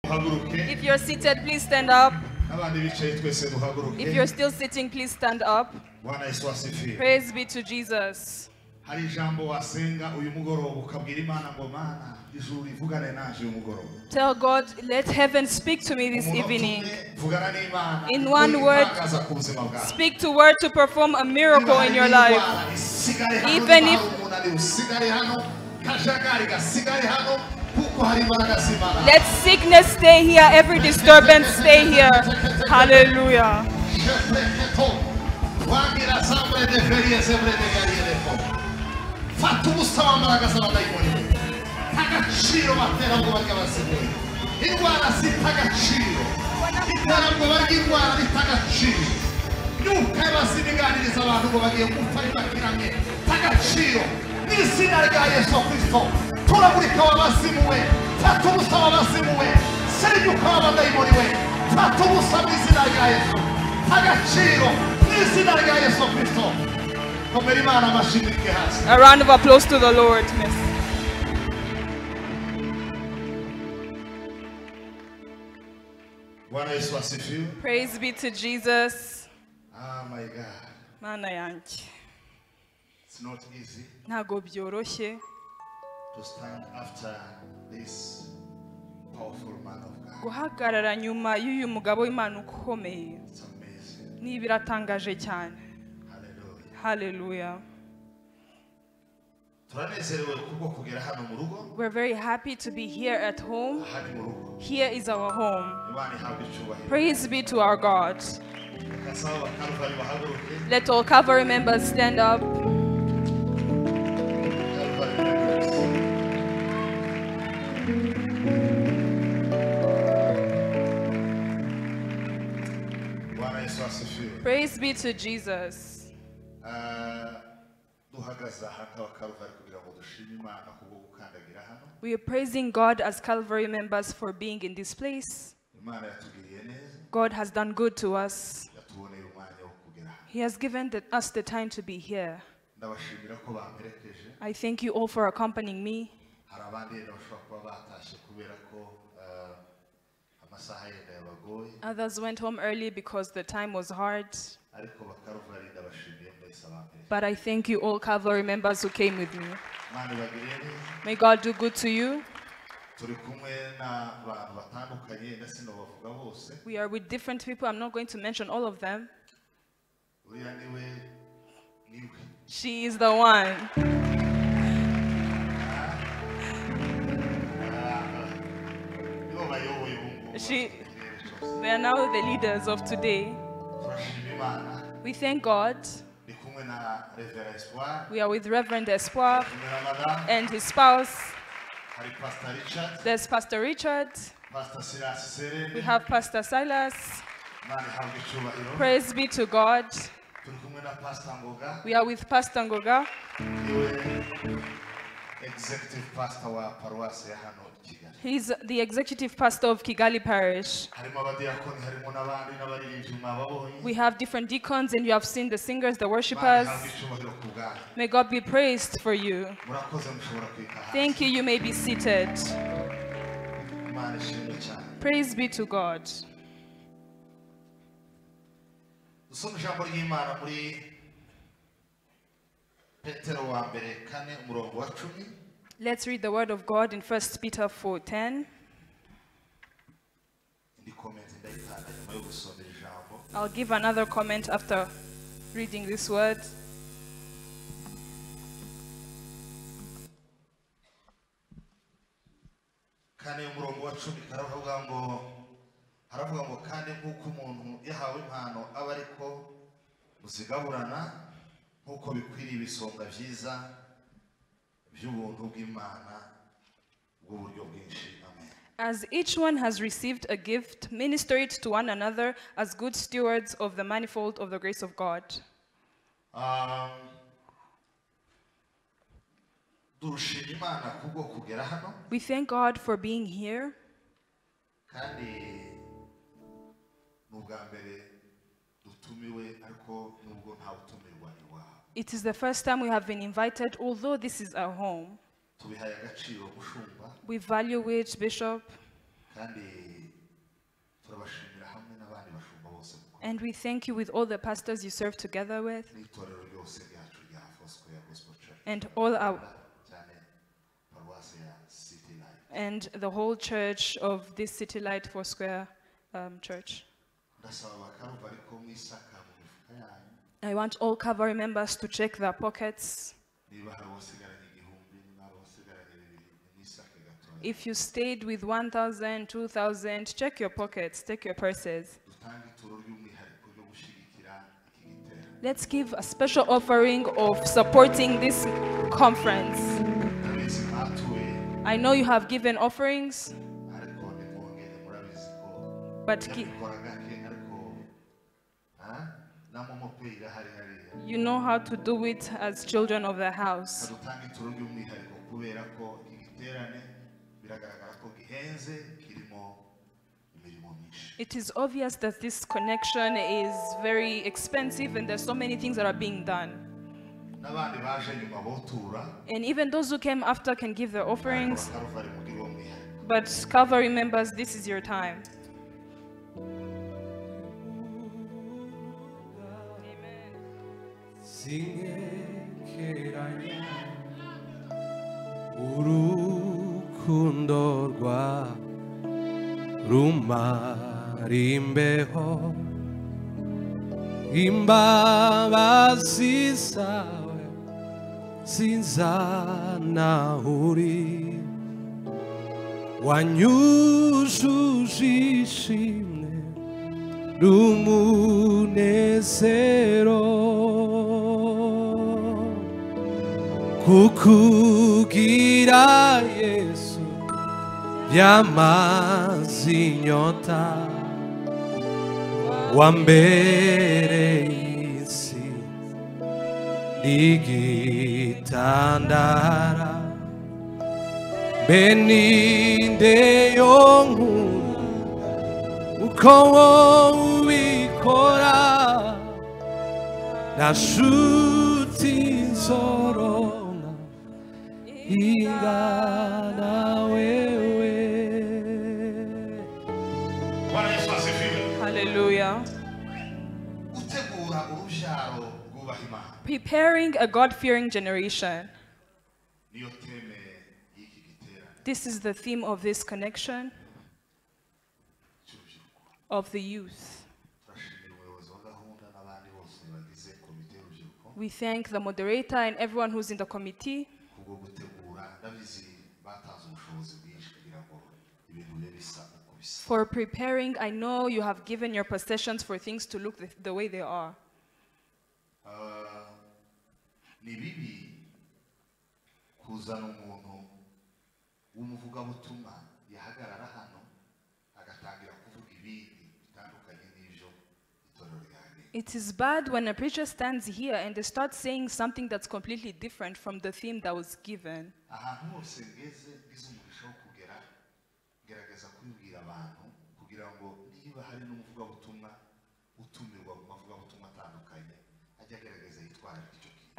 If you're seated, please stand up. If you're still sitting, please stand up. Praise be to Jesus. Tell God, let heaven speak to me this evening. In one word, speak to word to perform a miracle in your life. Even if let sickness stay here, every disturbance stay here. Hallelujah. A round of applause to the Lord. Praise be to Jesus. Oh my God. Mana yanjye. It's not easy Ntago byoroshye to stand after this powerful man of God. guhagarara nyuma y'uyu mugabo w'Imana ukomeye. It's amazing. Ni biratangaje cyane. Hallelujah. Hallelujah. We're very happy to be here at home. Here is our home. Praise be to our God. Let all Calvary members stand up. Praise be to Jesus. We are praising God as Calvary members for being in this place. God has done good to us. He has given us the time to be here. I thank you all for accompanying me. Others went home early because the time was hard. But I thank you all Calvary members who came with me. May God do good to you. We are with different people. I'm not going to mention all of them. She is the one. They are now the leaders of today. We thank God. We are with Reverend Espoir and his spouse. There's Pastor Richard. We have Pastor Silas. Praise be to God. We are with Pastor Ngoga. Executive pastor wa paruwasi ya hano Kigali. He's the executive pastor of Kigali Parish. We have different deacons and you have seen the singers, the worshippers. May God be praised for you. Thank you. You may be seated. Praise be to God. Let's read the word of God in 1 Peter 4:10. I'll give another comment after reading this word. As each one has received a gift, minister it to one another as good stewards of the manifold of the grace of God. We thank God for being here. It is the first time we have been invited, although this is our home. We value it, Bishop. And we thank you with all the pastors you serve together with, and all our and the whole church of this City Light Foursquare church. I want all Calvary members to check their pockets. If you stayed with 1,000, 2,000, check your pockets, check your purses. Let's give a special offering of supporting this conference. I know you have given offerings, but you know how to do it as children of the house. It is obvious that this connection is very expensive and there's so many things that are being done. And even those who came after can give their offerings. But Calvary members, this is your time. Rimbeho imbabazi zawe sinzanahuri wanyujuje ishimwe n'umunezero kukugira Yesu byamaze inyota wambereye isi n'igitandara beninde yonkunda uko wowe ubikora nta shuti nzoronka ingana wewe. Hallelujah. Preparing a God-fearing generation. This is the theme of this connection of the youth. We thank the moderator and everyone who's in the committee for preparing. I know you have given your possessions for things to look the way they are. It is bad when a preacher stands here and they start saying something that's completely different from the theme that was given.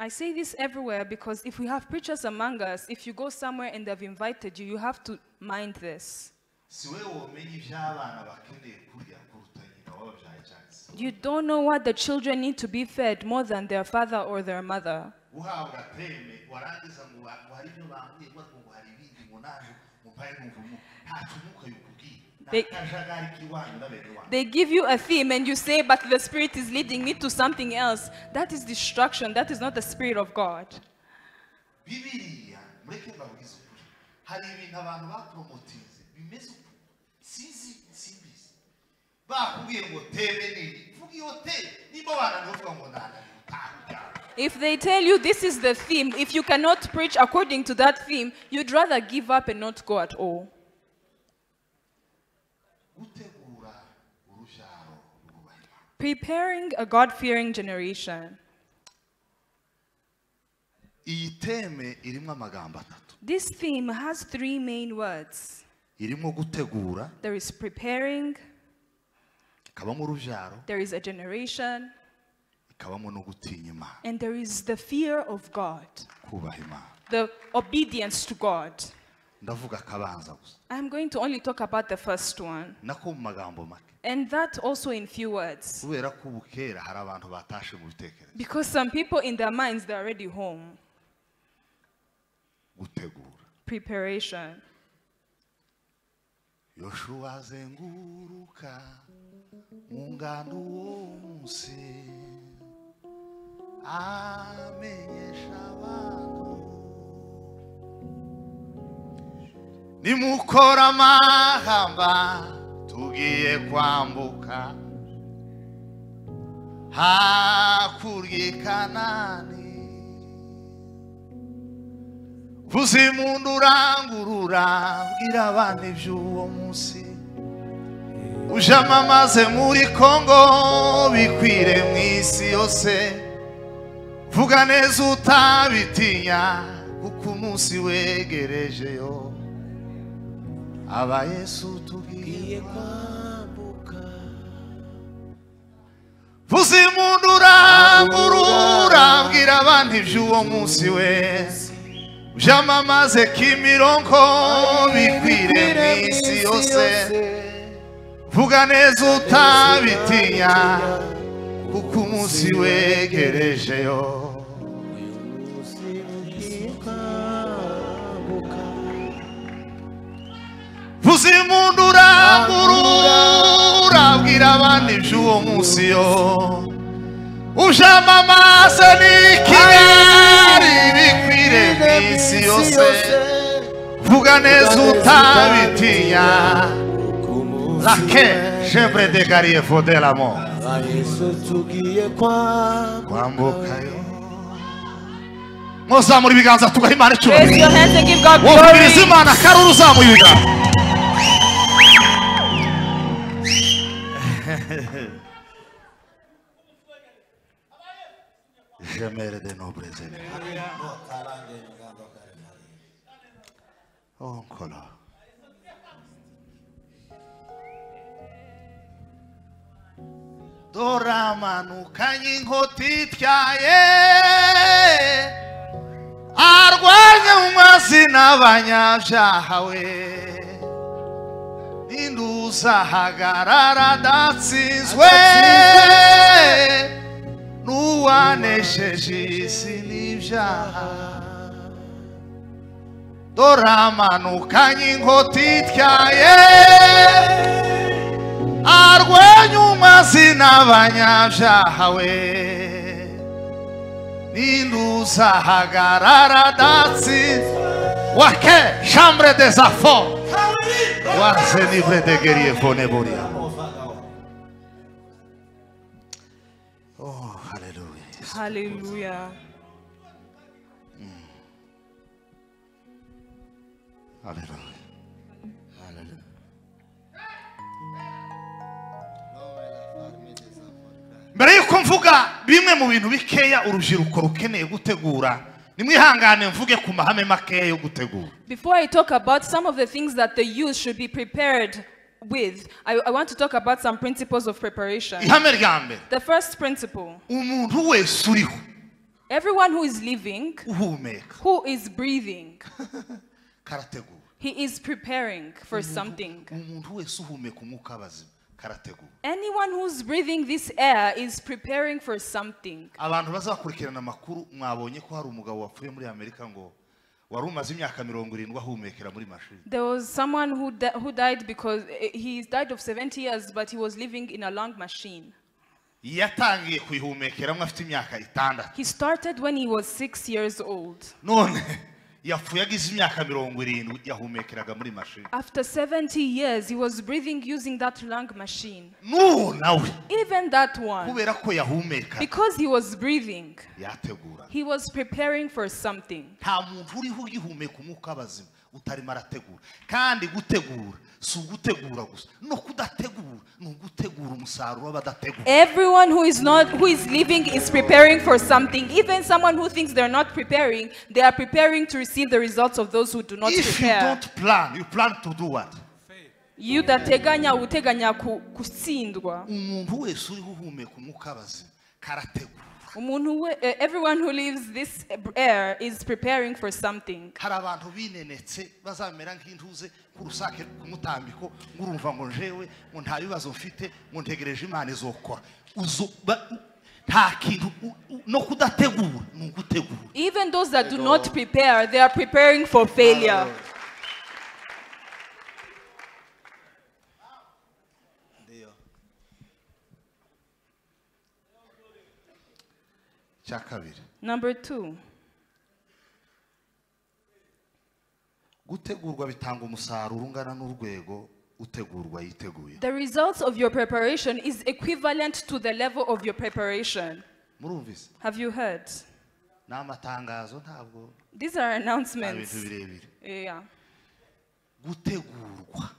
I say this everywhere because if we have preachers among us, if you go somewhere and they've invited you, you have to mind this. You don't know what the children need to be fed more than their father or their mother. They give you a theme and you say, but the Spirit is leading me to something else. That is distraction. That is not the Spirit of God. If they tell you this is the theme, if you cannot preach according to that theme, you'd rather give up and not go at all. Preparing a God-fearing generation. This theme has three main words. There is preparing, there is a generation, and there is the fear of God, the obedience to God. I'm going to only talk about the first one. And that also in few words. Because some people in their minds, they're already home. Preparation. Yoshua zenguruka mungandu wose amenyesha abantu nimukora amahamba tugiye kwambuka hakurya i Kanani vuzimundu urangurura bwira abantu iby'uwo munsi ujamamaze muri Kongo bikwire mu isi yose vuga neza utabitinya kuko umunsi wegerejeyo aba Yesu tugiye kwambuka vuzimundu urangurura bwira abantu iby'uwo munsi wese ujamamaze kimironko bikwire mu isi yose vuga neza utabitinya kuko umunsi wegerejeyo vuzimundu urangurura bwira abantu iby'uwo munsi yo ujamamaze n'ikigali bikwire mu isi yose vuga neza utabitinya lake chevre de garie fode la mo kwambukayo muzamura ibiganza tugaha Imana icyubahiro wumviriza Imana karuru uzamuye ibiganza Gemere de nobreza. Oh, kola. Doramanu kanyingoti tyaye arwanya umazina abanyabyaha we ninduza hagarara datsinzwe nuwanesheje isi n'ibyaha doramanukanye inkoti tyaye arwanya umazina abanyabyaha we ninduza hagarara datsinzwe wake chambre des affaires warse libre de guerrier foneboria. Hallelujah. Hallelujah. Hallelujah. Mbere yuko mvuga bimwe mu bintu bikeya urubyiruko rukeneye gutegura nimwihangane mvuge ku mahame makeya yo gutegura. Before I talk about some of the things that the youth should be prepared with, I want to talk about some principles of preparation. The first principle. Everyone who is living, who is breathing, he is preparing for something. Anyone who's breathing this air is preparing for something. There was someone who died because he died of 70 years, but he was living in a lung machine. He started when he was 6 years old. After 70 years, he was breathing using that lung machine. Even that one, because he was breathing, he was preparing for something. Everyone who is living is preparing for something. Even someone who thinks they're not preparing, they are preparing to receive the results of those who do not prepare. If you don't plan, you plan to do what? You uteganya kutsindwa. Everyone who lives this air is preparing for something. hari abantu binenetse bazamera nk'intuze kurusake kumutambiko ngurumva ngo njewe ngo nta bibazo mfite ngo ntegereje Imana izokora nta kintu no kudategura n'ugutegura. Even those that do not prepare, they are preparing for failure. Number 2. gutegurwa bitanga umusaruro ungana n'urwego utegurwa yiteguye. The results of your preparation is equivalent to the level of your preparation. Murumvise? Have you heard? N'amatangazo ntabwo. These are announcements. Ibintu birebire. Yeah. Gutegurwa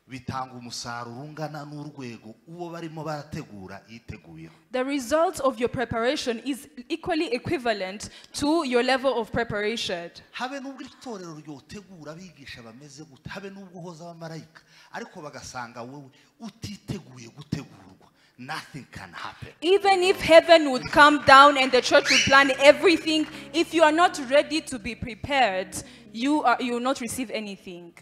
bitanga umusaruro ungana n'urwego uwo barimo barategura yiteguye. The result of your preparation is equally equivalent to your level of preparation. Habe n'ubwo itorero ryotegura abigisha bameze gute, habe n'ubwo hoza abamarayika ariko bagasanga wowe utiteguye gutegurwa, nothing can happen. Even if heaven would come down and the church would plan everything, if you are not ready to be prepared, you will not receive anything.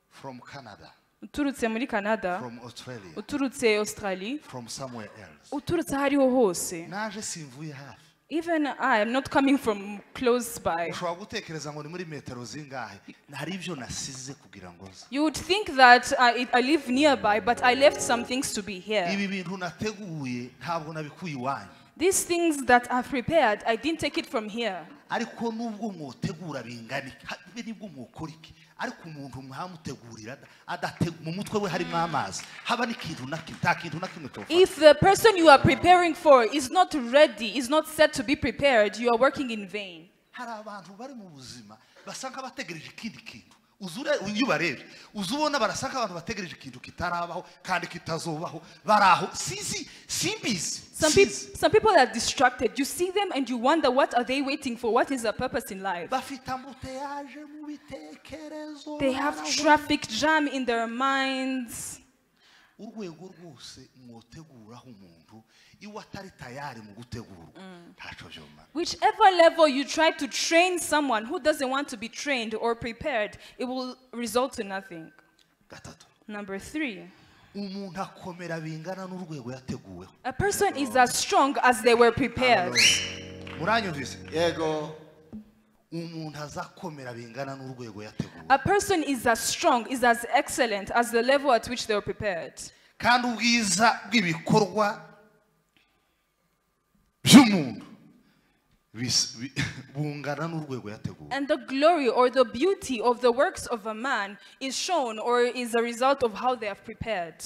From Canada. Uturutse muri Canada, from Australia, uturutse Australia, from somewhere else. Uturutse hariho hose. Naje simvuye hafi. Even I am not coming from close by. Ushobora gutekereza ngo ni muri metero zingahe, hari ibyo nasize kugira ngo nze. You would think that I live nearby, but I left some things to be here. Ibi bintu nateguye ntabwo nabikuye iwanyu. These things that I've prepared, I didn't take it from here. Ariko nubwo mwotegura bingana iki, nibwo mwokora iki. Ariko umuntu mwamutegurira mu mutwe we harimo amazi haba n'ikintu nakimwe tofa. If the person you are preparing for is not ready, is not set to be prepared, you are working in vain. Hari abantu bari mu buzima basanga bategereje ikindi kintu. Iyo ubarebye uzubona barasanga abantu bategereje ikintu kitarabaho kandi kitazobaho baraho simbizi. Some people are distracted. You see them and you wonder, what are they waiting for? What is their purpose in life? They have traffic jam in their minds. Whichever level you try to train someone who doesn't want to be trained or prepared, it will result in nothing. Number 3. A person is as strong as they were prepared. A person is as strong, is as excellent as the level at which they were prepared. And the glory or the beauty of the works of a man is shown or is a result of how they have prepared.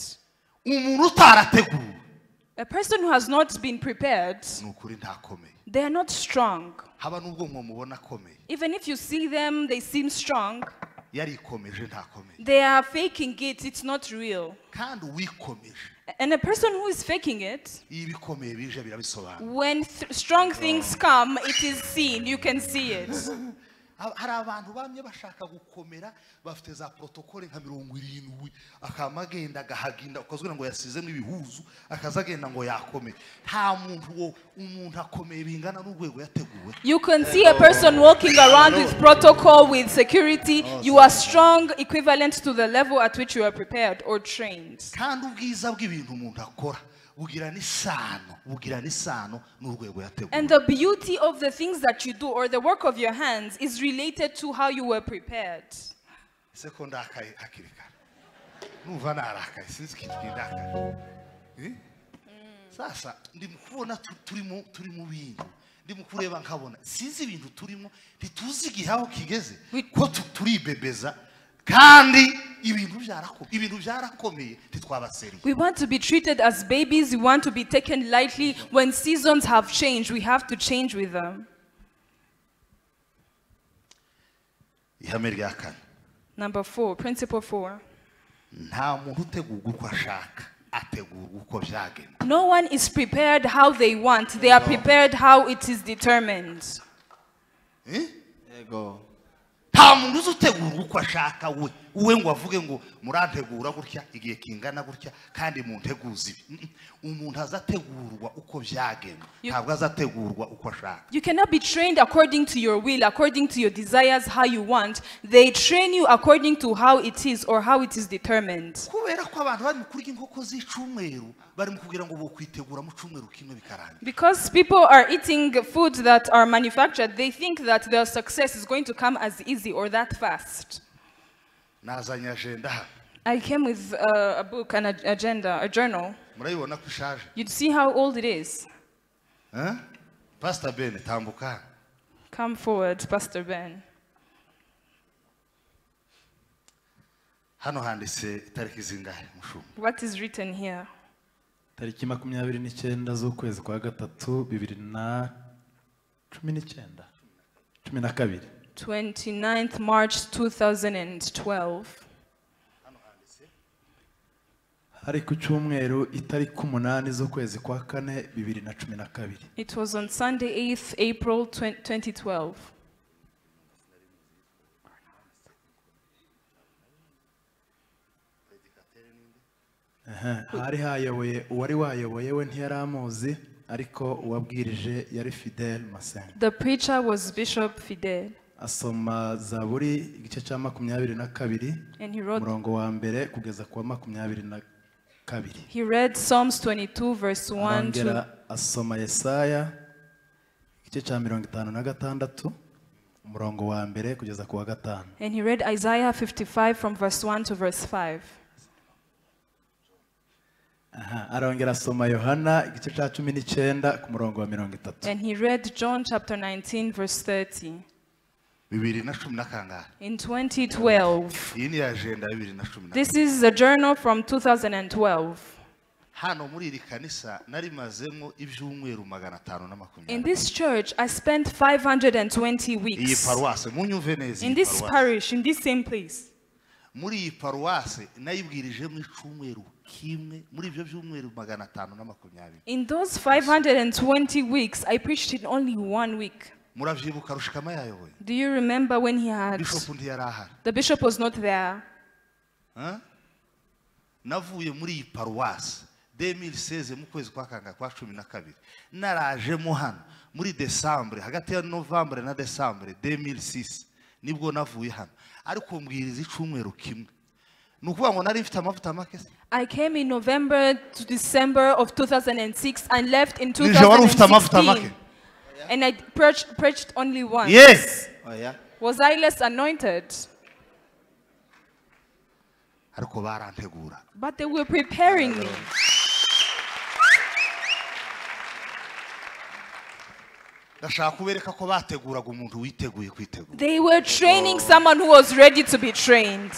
A person who has not been prepared, they are not strong. Even if you see them, they seem strong. They are faking it, it's not real. And a person who is faking it, when strong things come, it is seen, you can see it. hari abantu bamye bashaka gukomera bafite za protocole nka 70 akamagenda gahaginda ukazwira ngo yasizemo ibihuzu akazagenda ngo yakome nta muntu umuntu akomeye bingana n'urwego yateguwe. You can see a person walking around with protocol, with security. You are strong, equivalent to the level at which you are prepared or trained. kandi ubwiza bw'ibintu umuntu akora and the beauty of the things that you do or the work of your hands is related to how you were prepared. Sasa ndimukubona turi mu bintu ndimukureba nkabona sinzi ibintu turimo ntituzi gihaho kigeze ko turibebeza kandi ibintu byarakomeye titwabaseri. We want to be treated as babies, we want to be taken lightly. When seasons have changed, we have to change with them. Number 4, principle 4. No one is prepared how they want. They are prepared how it is determined. nta muntu utegura uko ashaka we uwe ngo avuge ngo murantegura gutya igihe kingana gutya kandi munteguza ibi. Umuntu azategurwa uko byagenwe, ntabwo azategurwa uko ashaka. You cannot be trained according to your will, according to your desires, how you want. They train you according to how it is or how it is determined. Kubera ko abantu bari mu kurya inkoko z'icumweru bari mu kugira ngo bo kwitegura mu cumweru kimwe bikarangira. Because people are eating foods that are manufactured, they think that their success is going to come as easy or that fast. Nazanye agenda. I came with a book, an agenda, a journal. Murayibona ko ishaje. You'd see how old it is. Pastor Ben, tambuka. Come forward, Pastor Ben. Hano handitse tariki zingahe mushumba? What is written here? Tariki 29 z'ukwezi kwa gatatu 2019. 29th March 2012. Hari ku cyumweru itariki 8 z'ukwezi kwa kane 2012. It was on Sunday 8th April 2012. Hari hayoboye uwari wayoboye we ntiyaramuzi ariko uwabwirije yari Fidel Masenga. The preacher was Bishop Fidel. Asoma Zaburi igice cya 22 umurongo wa mbere kugeza ku 22. He read Psalms 22 verse 1 to asoma Yesaya igice cya 56 umurongo wa mbere kugeza ku wa 5. And he read Isaiah 55 from verse 1 to verse 5. Arongera asoma Yohana igice cya 19 ku murongo wa 30. And he read John chapter 19 verse 30. In 2012. This is a journal from 2012. In this church, I spent 520 weeks. In this parish, in this same place. In those 520 weeks, I preached in only 1 week. Do you remember when he had? The bishop was not there. Navuye muri iyi paruwasi 2016 mu kwezi kwa kanga kwa 12 narajemo hano muri December hagati ya November na December 2006 nibwo navuye hano ariko mbwiriza icumweru kimwe nukuvuga ngo nari mfite amavuta make. I came in November to December of 2006 and left in 2016. And I preached only once. Yes. Oh, yeah. Was I less anointed? But they were preparing me. They were training someone who was ready to be trained.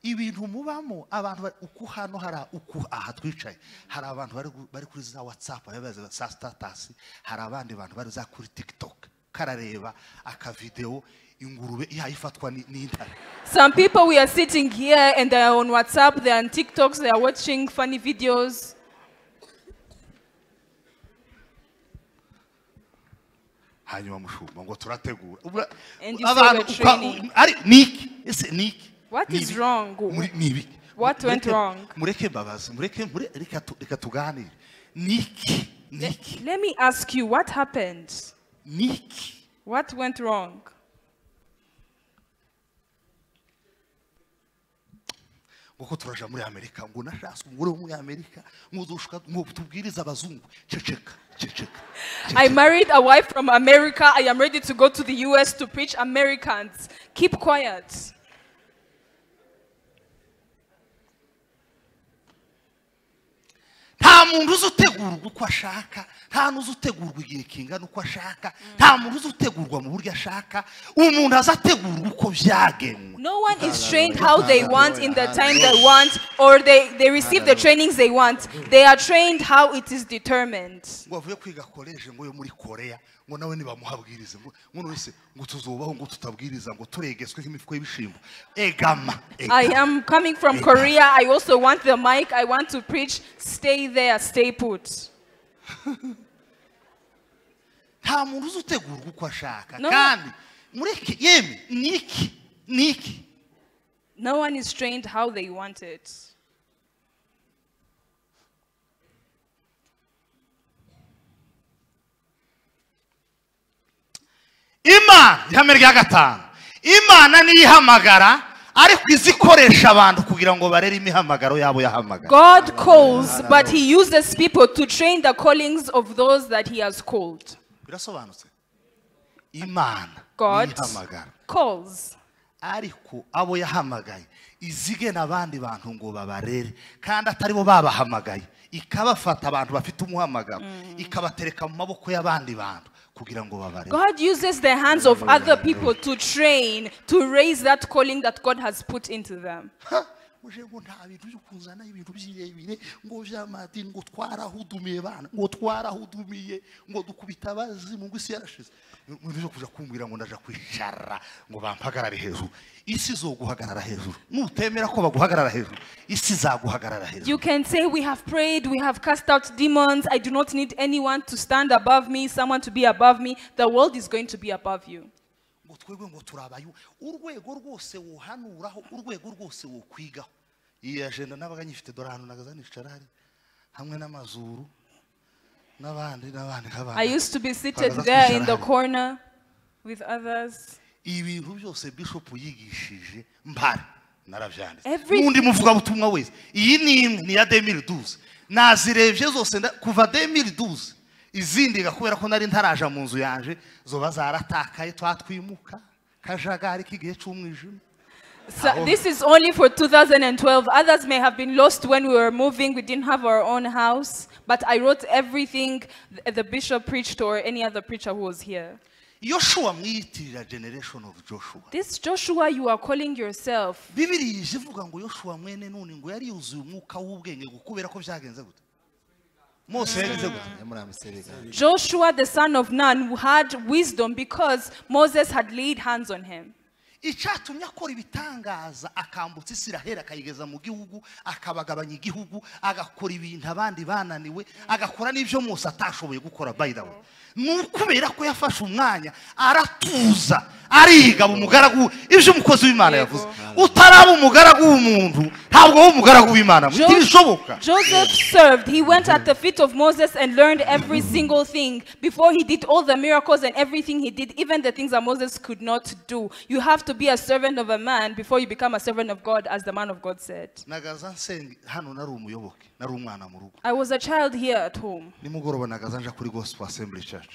Ibintu mubamo abantu uko hano hara uko aha twicaye hari abantu bari kuri za WhatsApp babaza za status hari abandi bantu bari za kuri TikTok karareba aka video ingurube yayifatwa n'intare. Some people we are sitting here and they are on WhatsApp, they are on TikToks, they are watching funny videos. Hanyuma mushumba ngo turategura abantu ari niki ese niki. What is wrong? What went wrong? Let me ask you, what happened? What went wrong? I married a wife from America. I am ready to go to the US to preach Americans. Keep quiet. nta muntu uzutegurwa uko ashaka nta nuzutegurwa igihe kingana uko ashaka nta muntu uzutegurwa mu buryo ashaka umuntu azategurwa uko byagenwe. No one is trained how they want in the time they want, or they receive the trainings they want. They are trained how it is determined. ngo avuye kwiga college ngo yo muri Korea ngo nawe nibamuhabwirize ngo wese ngo tuzobaho ngo tutabwiriza ngo turegeswe nk'imifuko y'ibishimbo egama. I am coming from Korea. I also want the mic. I want to preach. Stay there, stay put. nta muntu uzutegurwa uko ashaka kandi mureke yeme niki niki. No one is trained how they want it. Ihame rya gatanu. Imana niyihamagara ariko izikoresha abantu kugira ngo barere imihamagaro yabo yahamagara. God calls, but he uses people to train the callings of those that he has called. Birasobanutse. Imana God niyihamagara calls, ariko abo yahamagaye izige n'abandi bantu ngo babarere kandi atari bo babahamagaye, ikabafata abantu bafite umuhamagaro ikabatereka mu maboko y'abandi bantu. God uses the hands of other people to train, to raise that calling that God has put into them. You can say, we have prayed, we have cast out demons, I do not need anyone to stand above me, someone to be above me. The world is going to be above you. I used to be seated there in the corner with others. N'undi muvuga butumwa wese iyi ni ya 2012 nazirebye zose kuva 2012 izindi gakubera ko nari ntaraja mu nzu yanje zoba zaratakaye twatwimuka kajagari kigiye cy'umwijima. So this is only for 2012. Others may have been lost when we were moving. We didn't have our own house. But I wrote everything the bishop preached or any other preacher who was here. Joshua mwiyitirira generation of Joshua. This Joshua you are calling yourself. Bibiliya ivuga ngo Joshua mwene nuni ngo yari yuzuye umwuka w'ubwenge gukubera ko byagenze gute. Mose yagenze gute. Joshua the son of Nun who had wisdom because Moses had laid hands on him. Icyatumye akora ibitangaza akambutsa Isiraheli akayigeza mu gihugu akabagabanya igihugu agakora ibintu abandi bananiwe agakora n'ibyo Mose atashoboye gukora. By the way, nukubera ko yafashe umwanya aratuza ariga umugaragu ibyo umukozi w'Imana yavuze. Utaraba umugaragu w'umuntu ntabwo wo umugaragu w'Imana. Joseph served. He went at the feet of Moses and learned every single thing before he did all the miracles and everything he did, even the things that Moses could not do. You have to be a servant of a man before you become a servant of God, as the man of God said. I was a child here at home.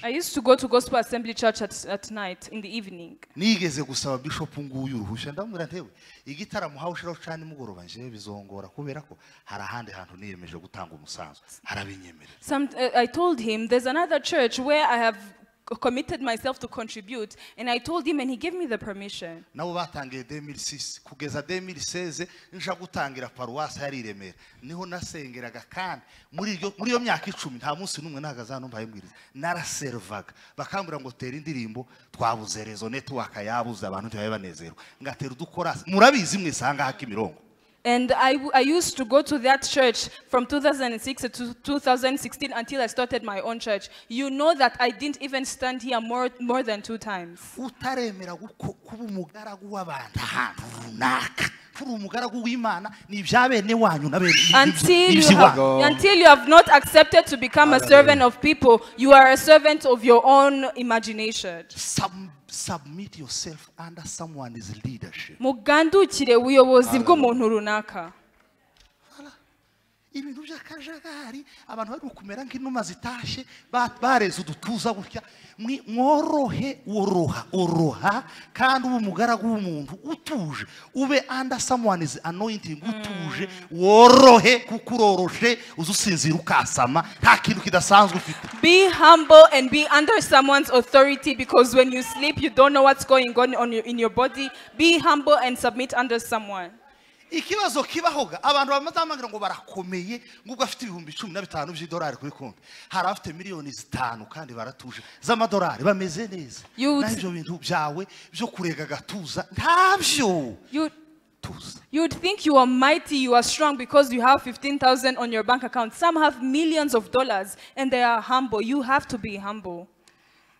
I used to go to Gospel Assembly Church at night in the evening. Nigeze gusaba bishop nguyu uruhusha ndamubwira ntewe igitaramo hawushiraho cyane mugoroba nje bizongora kubera ko hari ahandi hantu niyemeje gutanga umusanzu harabinyemerera. I told him there's another church where I have committed myself to contribute, and I told him and he gave me the permission. Nabo batangiye 2006 kugeza 2016 nja gutangira paruwasi yari Remera niho nasengeraga kandi muri yo myaka 10 nta munsi numwe nagaza numbaye mbwiriza naraservaga bakambura ngo tera indirimbo twabuze rezo network yabuze abantu ntibaye banezero ngatera udukora murabizi mwisanga hakimirongo. And I used to go to that church from 2006 to 2016 until I started my own church. You know that I didn't even stand here more than 2 times. Utaremera kuba umugaragu w'abantu ahantu runaka. Until you have not accepted to become a servant of people, you are a servant of your own imagination. Submit yourself under someone's leadership. Mugandukire ubuyobozi bw'umuntu runaka. Ibintu by'akajagari abantu bari kumera nk'inuma zitashe bareze udutuza gutya mworohe oroha kandi umugaragu w'umuntu utuje ube under someone's anointing utuje worohe kukuroroshe uzusinzira ukasama nta kintu kidasanzwe ufite. Be humble and be under someone's authority, because when you sleep you don't know what's going on in your body. Be humble and submit under someone. Ikibazo kibahoga abantu bamazamagira ngo barakomeye ngubwo afite ibihumbi 15 by'idolari kuri konti hari afite miliyoni 5 kandi baratuje z'amadolari bameze neza n'ibyo bintu byawe byo kurega gatuza ntabyo. You'd think you are mighty, you are strong because you have 15,000 on your bank account. Some have millions of dollars and they are humble. You have to be humble.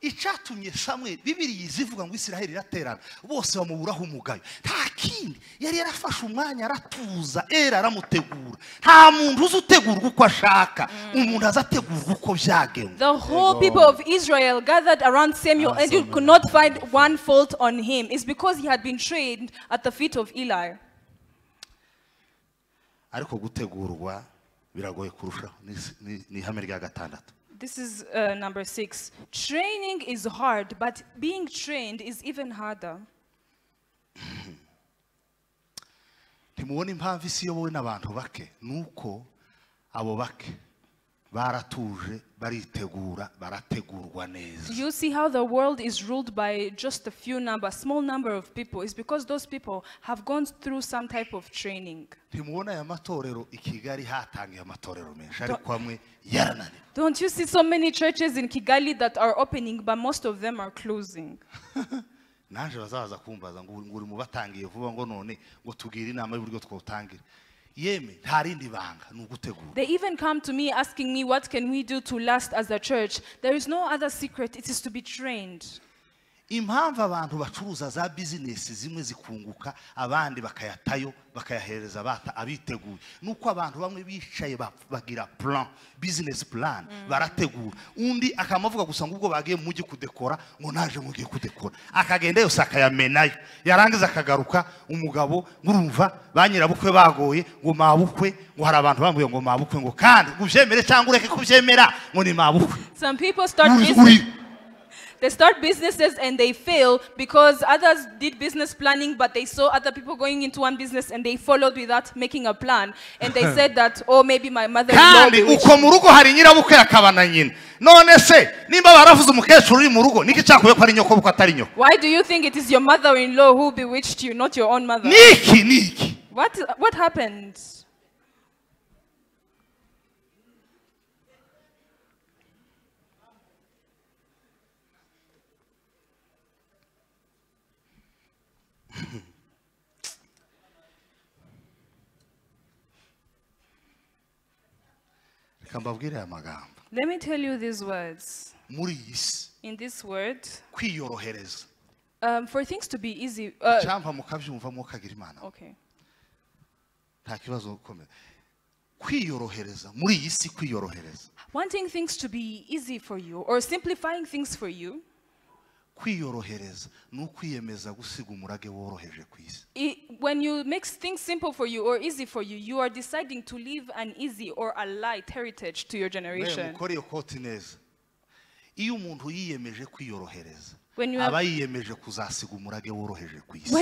Icatumye Samuel Bibiliya izivuga ngo Isiraheli iraterana bose bamuburaho umugayo nta kindi yari yarafashe umwanya aratuza aramutegura nta muntu uzutegurwa uko ashaka umuntu azategurwa uko byagenwe. The whole people of Israel gathered around Samuel and you could not find one fault on him. It's because he had been trained at the feet of Eli. Ariko gutegurwa biragoye kurushaho ni ihame rya gatandatu. This is number 6. Training is hard, but being trained is even harder. Ntimubona impamvu isi yobowe n'abantu bake nuko abo bake baratuje baritegura barategurwa neza. You see how the world is ruled by just a small number of people. It's because those people have gone through some type of training. Ntimubona aya matorero I Kigali hatangiye amatorero menshi ariko amwe yarananiwe. Don't you see so many churches in Kigali that are opening, but most of them are closing? Nanje bazaza kumbaza ngo uri mu batangiye vuba ngo none ngo tugire inama y'uburyo twotangira. Yeme ntarindi banga nugutegura. They even come to me asking me what can we do to last as a church. There is no other secret. It is to be trained. Impamvu abantu bacuruza za business zimwe zikunguka abandi bakayatayo bakayahereza bata abiteguye nuko abantu bamwe bicaye bagira plan business plan barategura undi akamavuga gusa ngo ubwo bagiye mujye kudekora ngo naje mugiye kudekora akagenda yose akayamenayo yarangiza akagaruka umugabo ngurumva banyirabukwe bagoye ngo mabukwe ngo hari abantu bambuye ngo mabukwe ngo kandi ubyemere cyangwa ureke kubyemera ngo ni mabukwe. Some people start They start businesses and they fail because others did business planning, but they saw other people going into one business and they followed without making a plan. And they said that, oh, maybe my mother-in-law bewitched. Uko mu rugo hari nyirabukwe akabana nyina. None se nimba baravuze umukecuru uri mu rugo niki cyakuye ko ari nyoko buko atari nyoko? Why do you think it is your mother-in-law who bewitched you, not your own mother? Niki. What happened? Let me tell you these words. In this word, for things to be easy. Okay. Wanting things to be easy for you or simplifying things for you. When you make things simple for you or easy for you, you are deciding to leave an easy or a light heritage to your generation. When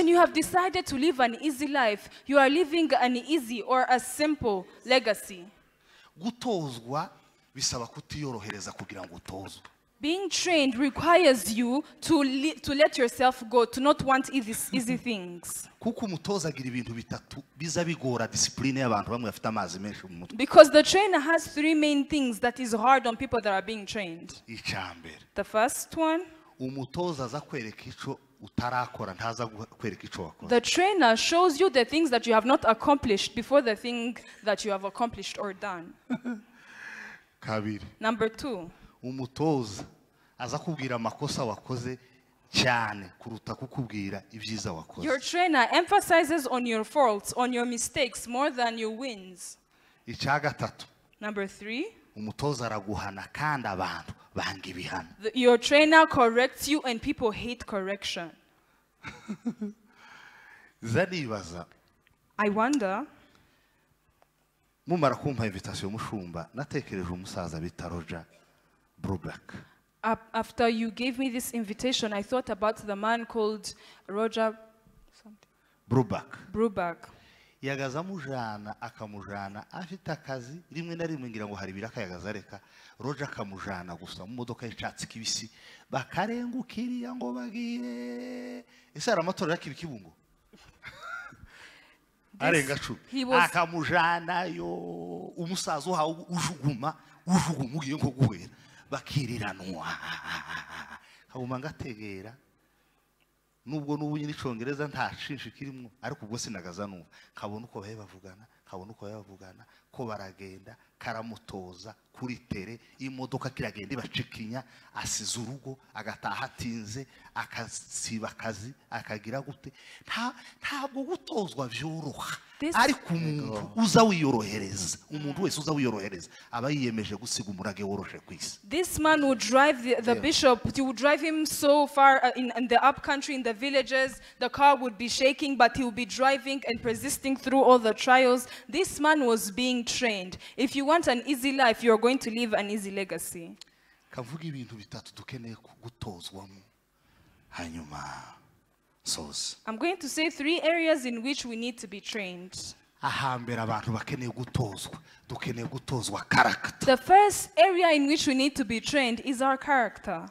you have decided to live an easy life, you are living an easy or a simple legacy. Being trained requires you to let yourself go, to not want easy things. Because the trainer has 3 main things that is hard on people that are being trained. The first one, the trainer shows you the things that you have not accomplished before the thing that you have accomplished or done. Number 2, your trainer emphasizes on your faults, on your mistakes more than your wins. Number 3, your trainer corrects you and people hate correction. I wonder, after you gave me this invitation, I thought about the man called Roger Bruback. Yagazamujana akamujana afite akazi rimwe na rimwe ngira ngo hari birakayagaza reka Roger akamujana gusa mu modoka y'icatsi kibisi bakarengukiriya ngo bagiye ese ara amatora yakibikibungo arenga 10 akamujana yo umusazo ha ujuguma ugiye nko guhera bakiriranwa kabuma ngategera nubwo n'ubunyi n'icongereza nta shinshi kirimo ariko ubwo sinagaza numva kabona uko bahe bavugana kabona uko yavugana ko baragenda karamutoza kuri tere imodoka kiragenda ibacikinya asize urugo agataha atinze akasiba akazi akagira gute ntabwo gutozwa vyoroha ariko umuntu uza wiyorohereza umuntu wese uza wiyorohereza aba yiyemeje gusiga umurage woroshe kwisi. This man would drive the bishop, he would drive him so far in the up country, in the villages. The car would be shaking, but he would be driving and persisting through all the trials. This man was being trained. If you want an easy life, you're going to live an easy legacy. Kavuga ibintu bitatu dukeneye gutozwamo hanyuma soza. I'm going to say 3 areas in which we need to be trained. Ahambera abantu bakeneye gutozwa dukeneye gutozwa character. The first area in which we need to be trained is our character.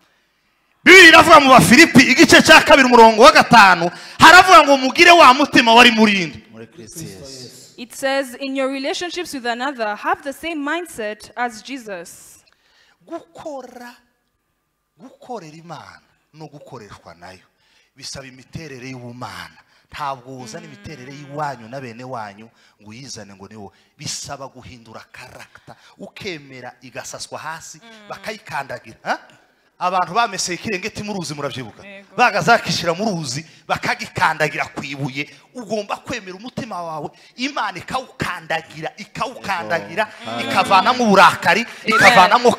Bibiri iravuga mu Bafilipi igice cya 2 umurongo wa 5 haravuga ngo mugire wa mutima wari murindi muri Kristo Yesu. It says, in your relationships with another, have the same mindset as Jesus. Gukorera Imana no gukoreshwa nayo bisaba imiterere y'ubumana. Ntabwo uzana imiterere y'iwanyu na bene wanyu ngo uyizane ngo niwo. Bisaba guhindura character ukemera igasaswa hasi bakayikandagira. Abantu bameseye ikirengeti mu ruzi muravyibuka bagazakishira mu ruzi bakagikandagira kwibuye. Ugomba kwemera umutima wawe Imana ikawukandagira ikavanamo uburakari ikavanamo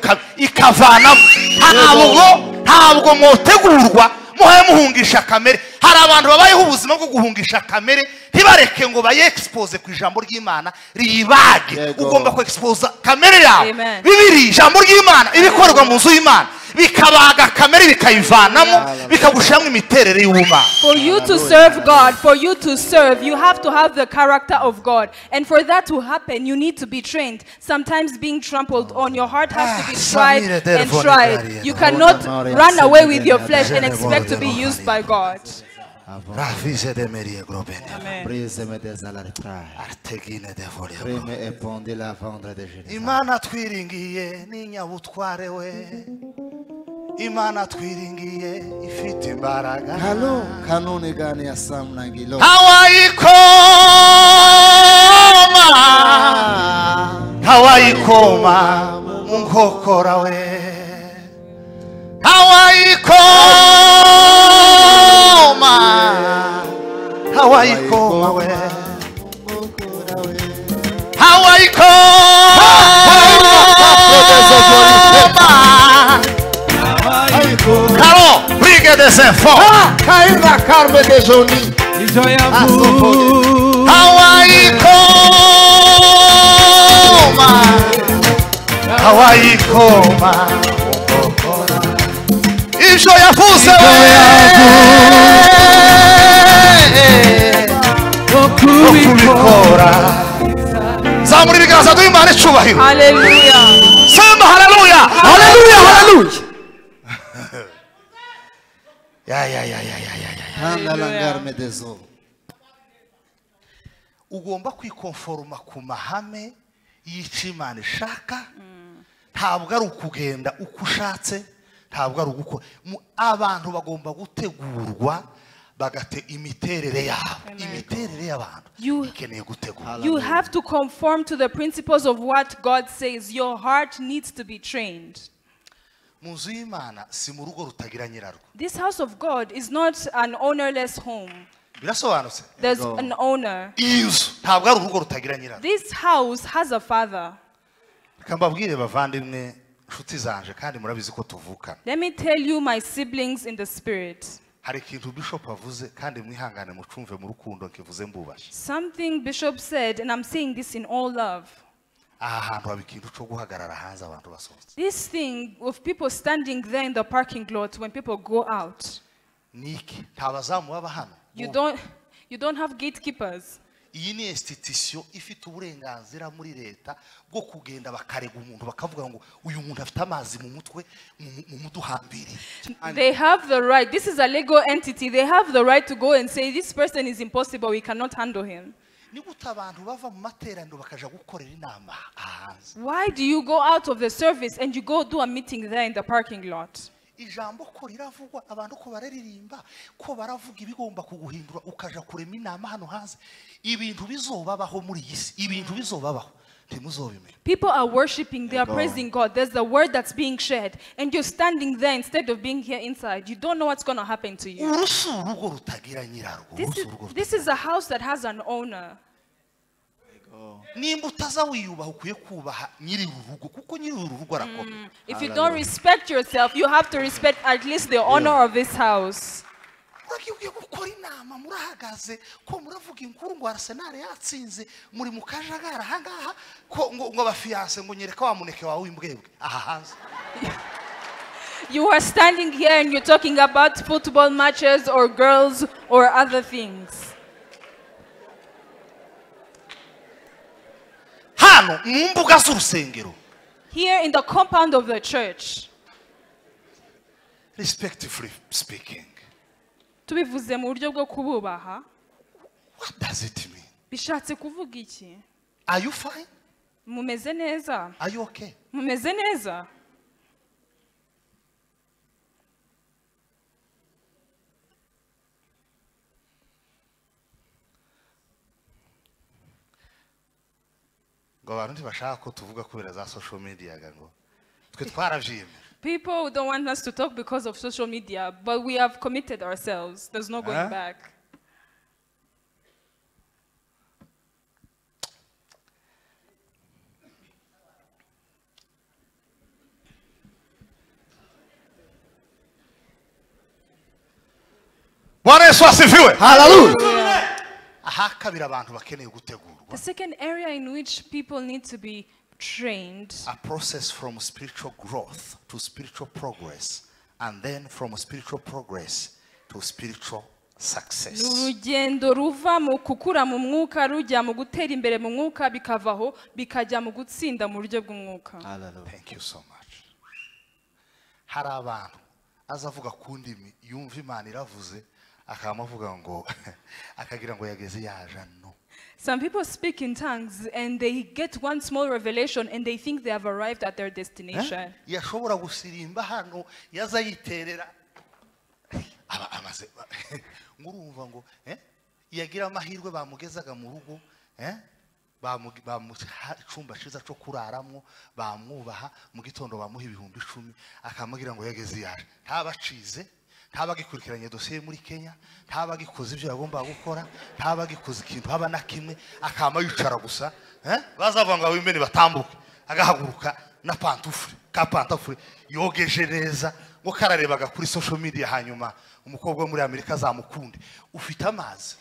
ntabwo mwotegurwa muhaye muhungisha kamere. Hari abantu babayeho ubuzima bwo guhungisha kamere ntibareke ngo baye expose ku ijambo ry'Imana riyibage. Ugomba ku expose kamere yawe. Bibiri ijambo ry'Imana ibikorwa mu nzu y'Imana bikabaga kamere bikayivanamo bikagushyiramo imiterere y'ubumana. For you to serve God, for you to serve, you have to have the character of God. And for that to happen, you need to be trained. Sometimes being trampled on, your heart has to be tried and tried. You cannot run away with your flesh and expect to be used by God. Amen. Imana twiringiye n'inyabutware we. Imana twiringiye ifite imbaraga. Kanone gani ya samnangilo. Hawayikoma munkokora we. Hawayikoma we. Caro, brigue des enfants. Kaina karme de joni. Hawayikoma. Ivyo yavuze kubikora. Zamura ibiganza duhimana icubahiro. Hallelujah. Sema hallelujah. Hallelujah. Hallelujah. Ugomba kwikonforma ku mahame y'Imana ishaka. Ntabwo ari ukugenda uko ushatse, ntabwo ari uko abantu bagomba gutegurwa bagate imiterere yabo. Imiterere y'abantu ikeneye gutegurwa. You have to conform to the principles of what God says. Your heart needs to be trained. Munzu y'Imana si mu rugo rutagira nyirarwo. This house of God is not an ownerless home. Birasobanutse. There's an owner. Inzu ntabwo ari urugo rutagira nyirarwo. This house has a father. Kambabwire bavandimwe nshuti zanje kandi murabizi ko tuvukana. Let me tell you, my siblings in the spirit. Hari ikintu Bishop avuze kandi mwihangane mucumve mu rukundo nkivuze mbubashe. Something Bishop said, and I'm saying this in all love. This thing of people standing there in the parking lot when people go out. You don't have gatekeepers. Iyi ni institution ifite uburenganzira muri leta bwo kugenda bakarega umuntu bakavuga ngo uyu muntu afite amazi mu mutwe mu muduhambiri. They have the right. This is a legal entity. They have the right to go and say this person is impossible. We cannot handle him. Why do you go out of the service and you go do a meeting there in the parking lot? ijambo ko riravugwa abantu ko bararirimba ko baravuga ibigomba kuguhindura ukaja kurema inama hano hanze ibintu bizobabaho muri isi ibintu bizobabaho ntimuzobimenya. People are worshiping, they are praising God. There's the word that's being shared, and you're standing there instead of being here inside. You don't know what's going to happen to you. This is a house that has an owner. If you don't respect yourself, you have to respect at least the owner of this house. You are standing here and you're talking about football matches or girls or other things. Here in the compound of the church. Respectfully speaking. Tubivuze mu buryo bwo kububaha. What does it mean? Bishatse kuvuga iki? Are you fine? Mumeze neza? Are you okay? Mumeze neza? Ngo abantu ntibashaka ko tuvuga kubera za social media ngo twe twaravyimye. People don't want us to talk because of social media, but we have committed ourselves. There's no going back. Hallelujah. The second area in which people need to be trained. A process from spiritual growth to spiritual progress, and then from spiritual progress to spiritual success. Urugendo ruva mu kukura mu mwuka rujya mu gutera imbere mu mwuka bikavaho bikajya mu gutsinda mu buryo bw'umwuka. Thank you so much. Hari abantu azavuga kundimi yumva Imana iravuze akamavuga ngo akagira ngo yageze yaje no. Some people speak in tongues and they get one small revelation and they think they have arrived at their destination. Yashobora gusirimba hano yazayiterera amaze ngurumva ngo yagira amahirwe bamugezaga mu rugo bamucumba ciza cyo kuraramwo bamwubaha mu gitondo bamuha 10,000 akamugira ngo yageze yaje ntabacize ntabagikurikiranye dosiye muri Kenya ntabagikoze ibyo yagomba gukora ntabagikoze ikintu haba na kimwe akama yicara gusa bazavanga wimene batambuke agahaguruka na pantufure yogeje neza ngo kararebaga kuri social media hanyuma umukobwa muri Amerika zamukunde ufite amazi.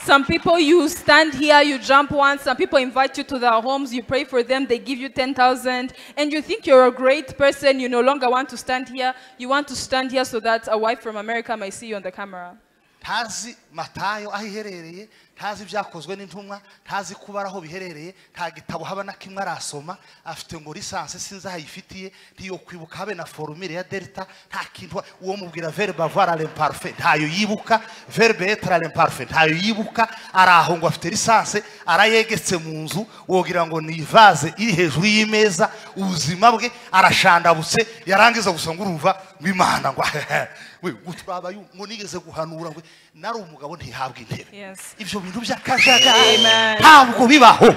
Some people, you stand here, you jump once. Some people invite you to their homes, you pray for them, they give you 10,000, and you think you're a great person. You no longer want to stand here. You want to stand here so that a wife from America might see you on the camera. Tazi matayo ahiherereye tazi byakozwe n'intumwa tazi kubaraho biherereye ta gitabo haba na kimwe arasoma afite ngo lisanse sinza hayifitiye ntiyo kwibuka habe na formule ya delta nta kintu uwo mubwira verbe avoir l'imparfait ntayo yibuka verbe être l'imparfait ntayo yibuka araho ngo afite lisanse arayegetse mu nzu wogira ngo ni vase iri hejuru y'imeza ubuzima bwe arashandabutse yarangiza gusa ngurumva Imana ngo we guturaba ngo nigeze guhanura ngo nari umugabo ntihabwa intebe ivyo bintu byakajaga ntabwo bibaho.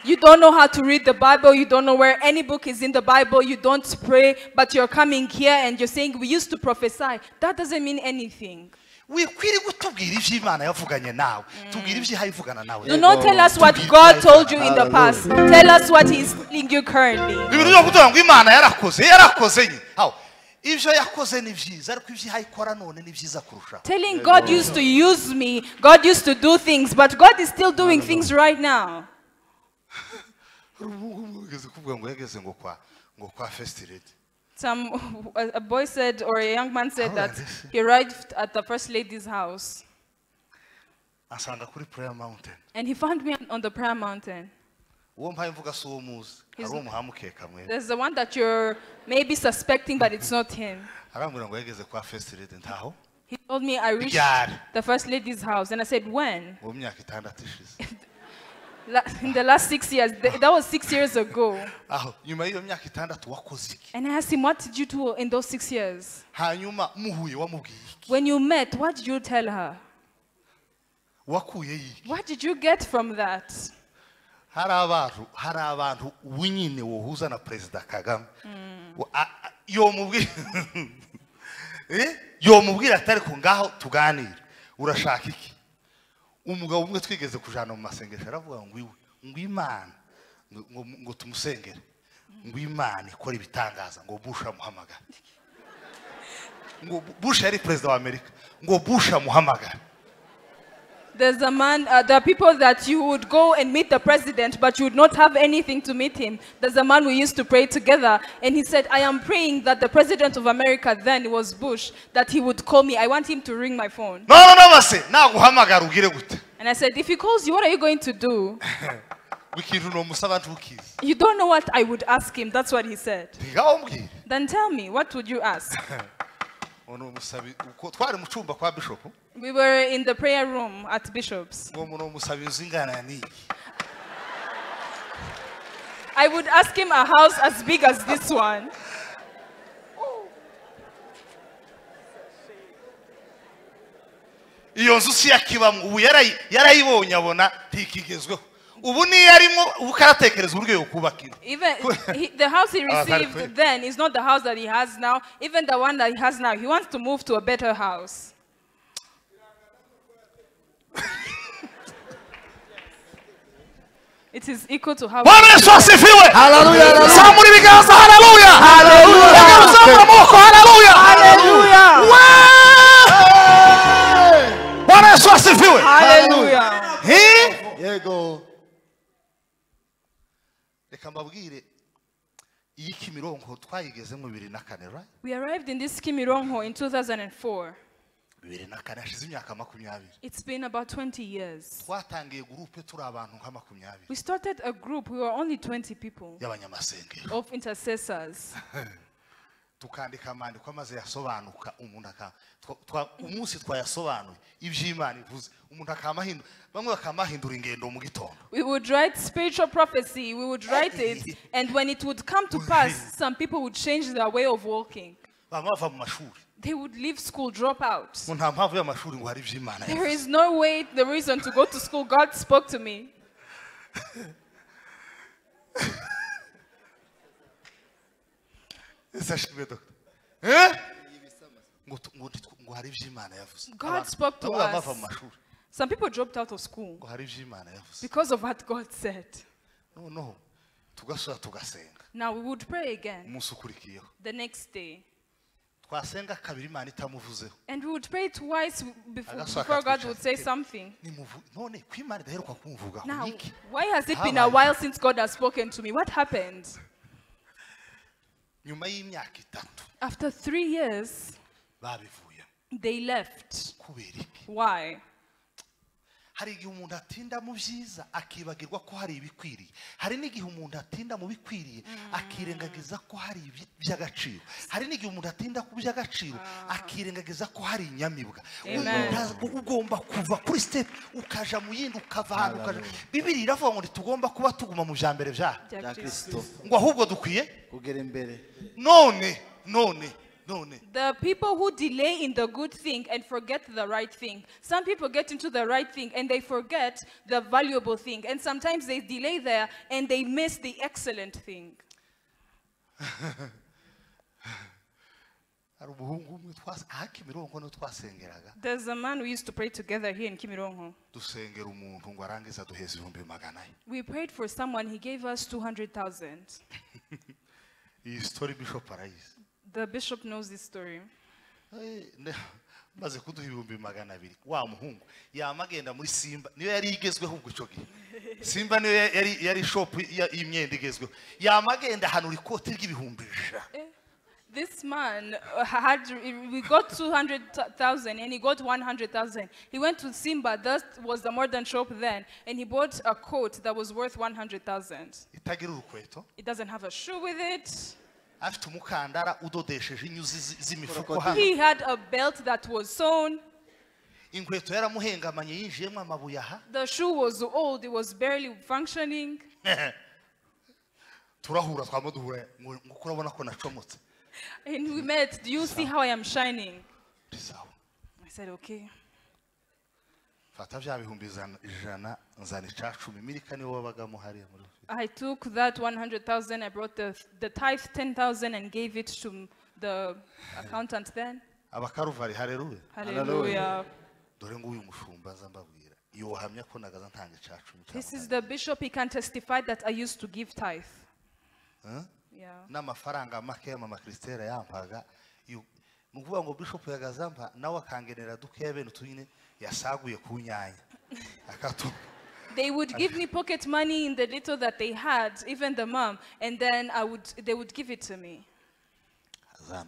You don't know how to read the Bible, you don't know where any book is in the Bible, you don't pray, but you're coming here and you're saying we used to prophesy. That doesn't mean anything. We gutubwira ivyo Imana yavuganye nawe tubwira ivyo hayivugana nawe. Do not tell us what God told you in the past. Tell us what He's telling you currently. Ibintu byo kuvuga ngo Imana yarakoze nye how ivyo yakoze ni vyiza ariko ivyo hayikora none ni vyiza kurusha. Telling God used to use me, God used to do things, but God is still doing things right now. A boy said, or a young man said that he arrived at the First Lady's house. And he found me on the prayer mountain. There's the one that you're maybe suspecting, but it's not him. He told me I reached the First Lady's house, and I said, when? In the last 6 years, that was 6 years ago. aho nyuma y'iyo myaka itandatu wakoze iki And I asked him, what did you do in those 6 years? hanyuma muhuye wamubwiye iki When you met, what did you tell her? wakuye iki What did you get from that? hari abantu ubunyine wohuza na Perezida Kagame yomubwira atari ku ngaho tuganira urashaka iki umugabo umwe twigeze kujana mu masengesho aravuga ngo iwe ngo Imana ngo tumusengere ngo Imana ikora ibitangaza ngo Bush amuhamagara ngo Bush yari Perezida wa Amerika ngo Bush amuhamagara. There's a man, there are people that you would go and meet the president, but you would not have anything to meet him. There's a man we used to pray together, and he said, I am praying that the president of America then, it was Bush, that he would call me. I want him to ring my phone. And I said, if he calls you, what are you going to do? You don't know what I would ask him. That's what he said. Then tell me, what would you ask? We were in the prayer room at Bishop's. I would ask him a house as big as this one. Even the house he received then is not the house that he has now. Even the one that he has now, he wants to move to a better house. It is equal to how. Hallelujah! Hallelujah! We arrived in this Kimirongo in 2004. It's been about 20 years. We started a group. We were only 20 people of intercessors. We would write spiritual prophecy. We would write it, and when it would come to pass, some people would change their way of walking. They would leave school, drop out. There is no way, the reason to go to school. God spoke to me. God spoke to us. Some people dropped out of school because of what God said. Now we would pray again the next day. And we would pray twice before God would say something. Now, why has it been a while since God has spoken to me? What happened? After 3 years, they left. Why? There is no The people who delay in the good thing and forget the right thing. Some people get into the right thing and they forget the valuable thing. And sometimes they delay there and they miss the excellent thing. There's a man we used to pray together here in Kimirongo. We prayed for someone, he gave us 200,000. The bishop knows this story. This man we got 200,000 and he got 100,000. He went to Simba, that was the modern shop then, and he bought a coat that was worth 100,000. It doesn't have a shoe with it. He had a belt that was sewn. inkweto yaramuhengamanye yinjiyemo amabuye aha. The shoe was old, it was barely functioning. Turahura twamuduhure ngo kurabona ko nacomotse. And we met. Do you see how I am shining? I said, okay. I took that 100,000, I brought the tithe 10,000 and gave it to the accountant then. Hallelujah. This is the bishop, he can testify that I used to give tithe. Yeah. They would give me pocket money in the little that they had, even the mom, and then they would give it to me. I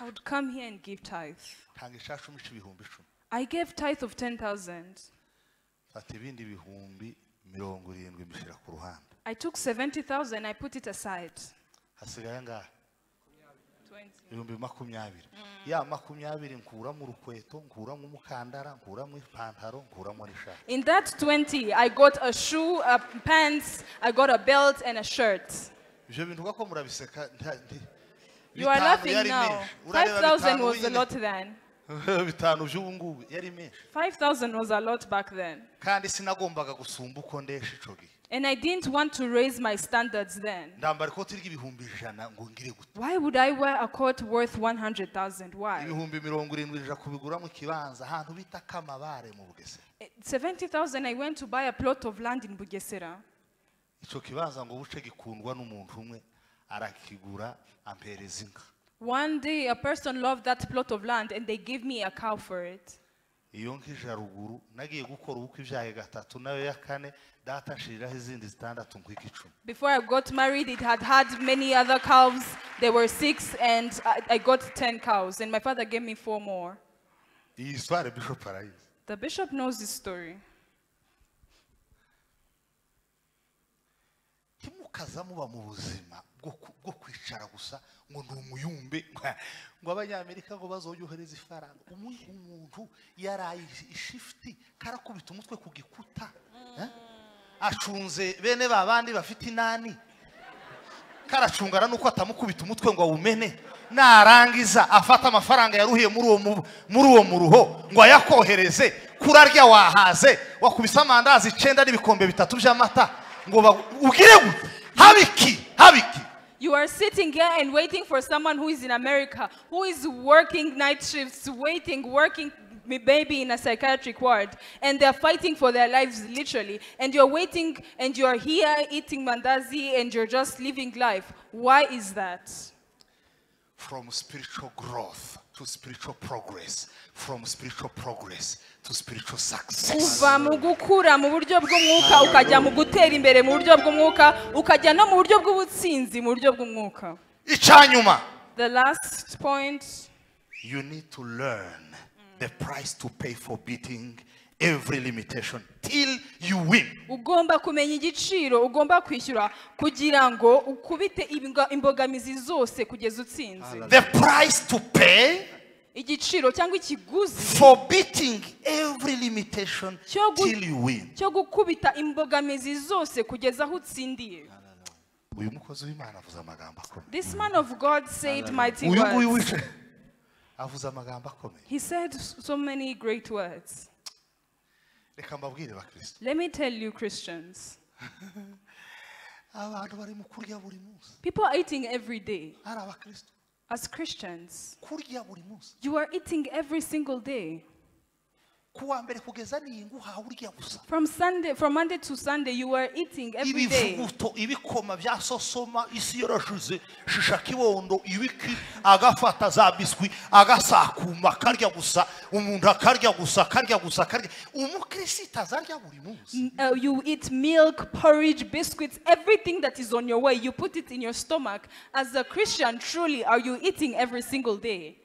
would come here and give tithe. I gave tithe of 10,000. I took 70,000, I put it aside. 20. In that 20, I got a shoe, pants, I got a belt and a shirt. You are laughing now. 5,000 was a lot then. 5,000 was a lot back then. And I didn't want to raise my standards then. Why would I wear a coat worth 100,000? Why? 70,000 I went to buy a plot of land in Bugesera. One day a person loved that plot of land and they gave me a cow for it. Before I got married, it had many other cows. There were 6 and I got 10 cows and my father gave me 4 more. The bishop knows this story. Acunze bene babandi bafite inani karacungana nuko atamukubita umutwe ngo awumene narangiza afata amafaranga yaruhiye muri uwo muruho ngo ayakohereze kurarya wahaze wakubisa amandazi 9 n'ibikombe 3 by'amata ngo ugire gute habiki. You are sitting here and waiting for someone who is in America, who is working night shifts, working maybe in a psychiatric ward, and they're fighting for their lives literally, and you're waiting and you're here eating mandazi and you're just living life. Why is that? From spiritual growth to spiritual progress, from spiritual progress to spiritual success. Uva mu gukura mu buryo bw'umwuka ukajya mu gutera imbere mu buryo bw'umwuka ukajya no mu buryo bw'ubutsinzi mu buryo bw'umwuka. Icyanyuma. The last point. You need to learn the price to pay for beating every limitation till you win. Ugomba kumenya igiciro ugomba kwishyura kugira ngo ukubite imbogamizi zose kugeza utsinze. The price to pay igiciro cyangwa ikiguzi for beating every limitation till you win. Cyo gukubita imbogamizi zose kugeza aho utsindiye. Uyu mukozi w'Imana avuza amagambo akomeye. This man of God said mighty words. Avuza amagambo akomeye. He said so many great words. Reka mbabwire bakristo. Let me tell you, Christians. Abantu bari mu kurya buri munsi. People are eating every day. Ari abakristo. As Christians, you are eating every single day. From Monday to Sunday, you are eating every day. You eat milk, porridge, biscuits, everything that is on your way, you put it in your stomach. As a Christian, truly, are you eating every single day?